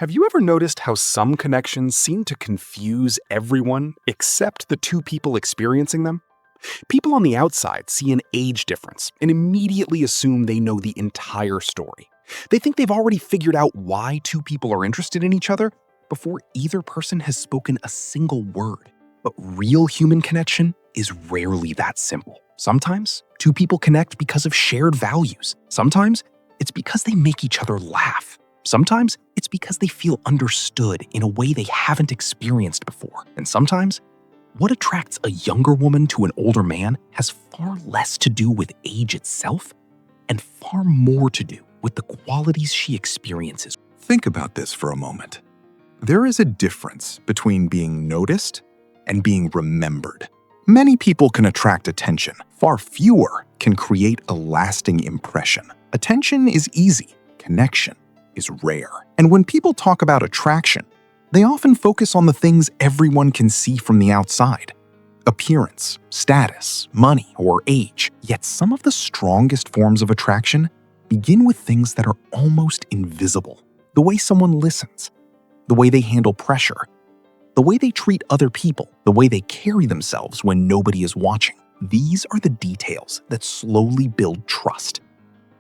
Have you ever noticed how some connections seem to confuse everyone except the two people experiencing them? People on the outside see an age difference and immediately assume they know the entire story. They think they've already figured out why two people are interested in each other before either person has spoken a single word. But real human connection is rarely that simple. Sometimes two people connect because of shared values. Sometimes it's because they make each other laugh. Sometimes it's because they feel understood in a way they haven't experienced before. And sometimes, what attracts a younger woman to an older man has far less to do with age itself and far more to do with the qualities she experiences. Think about this for a moment. There is a difference between being noticed and being remembered. Many people can attract attention. Far fewer can create a lasting impression. Attention is easy. Connection is rare. And when people talk about attraction, they often focus on the things everyone can see from the outside: appearance, status, money, or age. Yet some of the strongest forms of attraction begin with things that are almost invisible. The way someone listens, the way they handle pressure, the way they treat other people, the way they carry themselves when nobody is watching. These are the details that slowly build trust.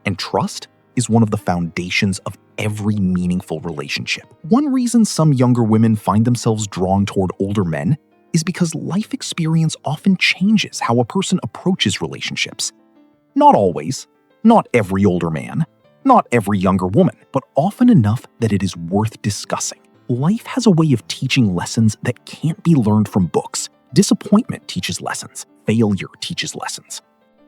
And trust is one of the foundations of every meaningful relationship. One reason some younger women find themselves drawn toward older men is because life experience often changes how a person approaches relationships. Not always, not every older man, not every younger woman, but often enough that it is worth discussing. Life has a way of teaching lessons that can't be learned from books. Disappointment teaches lessons. Failure teaches lessons.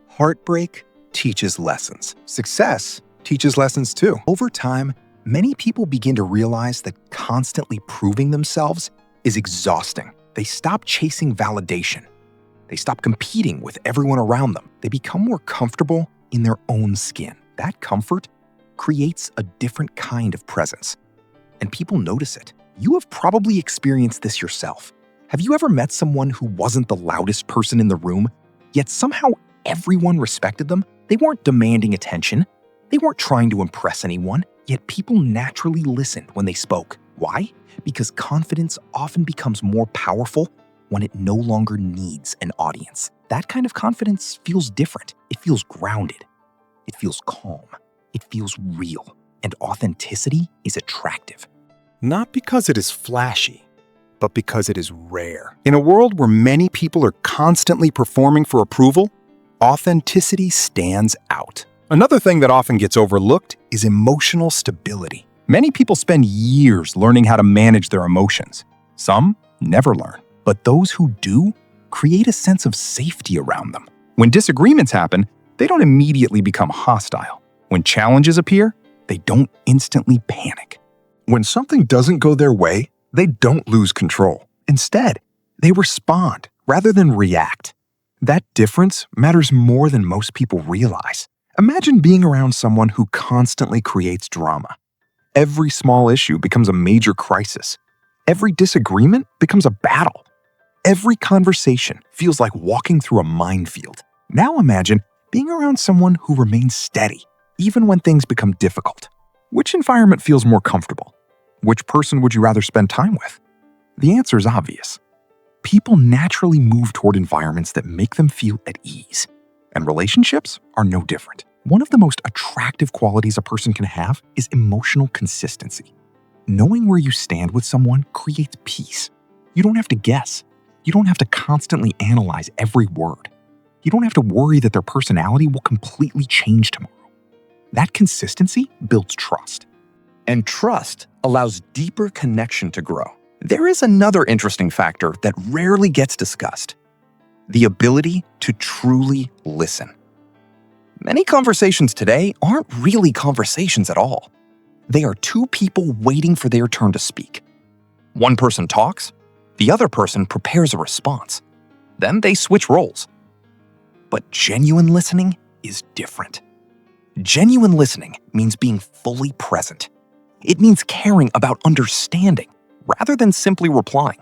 Heartbreak teaches lessons. Success teaches lessons too. Over time, many people begin to realize that constantly proving themselves is exhausting. They stop chasing validation. They stop competing with everyone around them. They become more comfortable in their own skin. That comfort creates a different kind of presence, and people notice it. You have probably experienced this yourself. Have you ever met someone who wasn't the loudest person in the room, yet somehow everyone respected them? They weren't demanding attention. They weren't trying to impress anyone, yet people naturally listened when they spoke. Why? Because confidence often becomes more powerful when it no longer needs an audience. That kind of confidence feels different. It feels grounded. It feels calm. It feels real. And authenticity is attractive. Not because it is flashy, but because it is rare. In a world where many people are constantly performing for approval, authenticity stands out. Another thing that often gets overlooked is emotional stability. Many people spend years learning how to manage their emotions. Some never learn, but those who do create a sense of safety around them. When disagreements happen, they don't immediately become hostile. When challenges appear, they don't instantly panic. When something doesn't go their way, they don't lose control. Instead, they respond rather than react. That difference matters more than most people realize. Imagine being around someone who constantly creates drama. Every small issue becomes a major crisis. Every disagreement becomes a battle. Every conversation feels like walking through a minefield. Now imagine being around someone who remains steady, even when things become difficult. Which environment feels more comfortable? Which person would you rather spend time with? The answer is obvious. People naturally move toward environments that make them feel at ease. And relationships are no different. One of the most attractive qualities a person can have is emotional consistency. Knowing where you stand with someone creates peace. You don't have to guess. You don't have to constantly analyze every word. You don't have to worry that their personality will completely change tomorrow. That consistency builds trust. And trust allows deeper connection to grow. There is another interesting factor that rarely gets discussed: the ability to truly listen. Many conversations today aren't really conversations at all. They are two people waiting for their turn to speak. One person talks, the other person prepares a response. Then they switch roles. But genuine listening is different. Genuine listening means being fully present. It means caring about understanding rather than simply replying.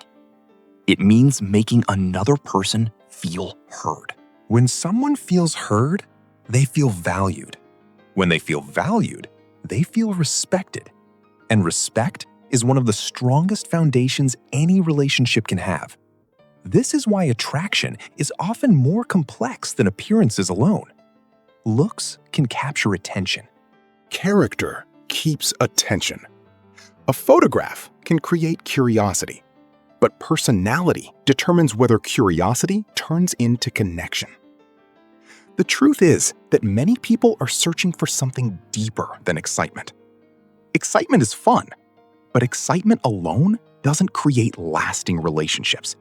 It means making another person feel heard. When someone feels heard, they feel valued. When they feel valued, they feel respected. And respect is one of the strongest foundations any relationship can have. This is why attraction is often more complex than appearances alone. Looks can capture attention. Character keeps attention. A photograph can create curiosity, but personality determines whether curiosity turns into connection. The truth is that many people are searching for something deeper than excitement. Excitement is fun, but excitement alone doesn't create lasting relationships.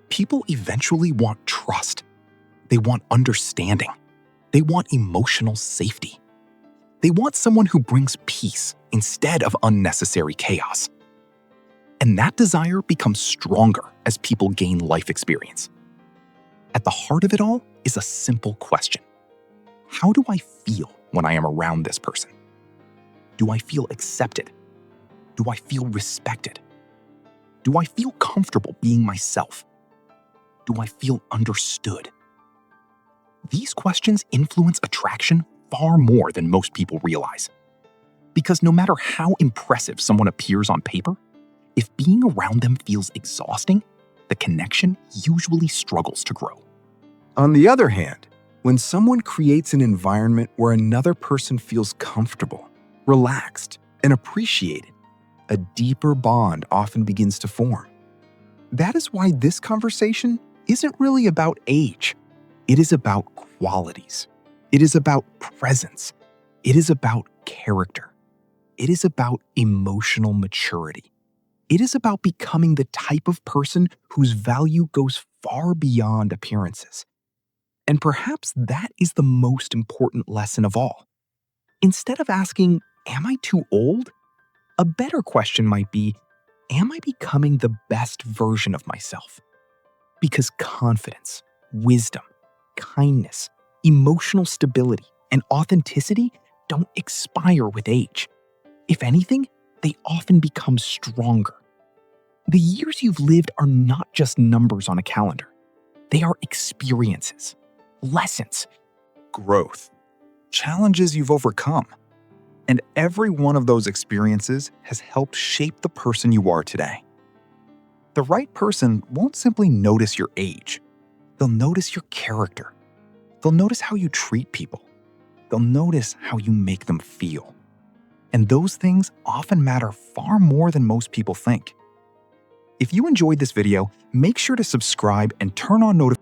People eventually want trust. They want understanding. They want emotional safety. They want someone who brings peace instead of unnecessary chaos. And that desire becomes stronger as people gain life experience. At the heart of it all is a simple question. How do I feel when I am around this person? Do I feel accepted? Do I feel respected? Do I feel comfortable being myself? Do I feel understood? These questions influence attraction far more than most people realize. Because no matter how impressive someone appears on paper, if being around them feels exhausting, the connection usually struggles to grow. On the other hand, when someone creates an environment where another person feels comfortable, relaxed, and appreciated, a deeper bond often begins to form. That is why this conversation isn't really about age. It is about qualities. It is about presence. It is about character. It is about emotional maturity. It is about becoming the type of person whose value goes far beyond appearances. And perhaps that is the most important lesson of all. Instead of asking, "Am I too old?" a better question might be, "Am I becoming the best version of myself?" Because confidence, wisdom, kindness, emotional stability, and authenticity don't expire with age. If anything, they often become stronger. The years you've lived are not just numbers on a calendar. They are experiences, lessons, growth, challenges you've overcome. And every one of those experiences has helped shape the person you are today. The right person won't simply notice your age. They'll notice your character. They'll notice how you treat people. They'll notice how you make them feel. And those things often matter far more than most people think. If you enjoyed this video, make sure to subscribe and turn on notifications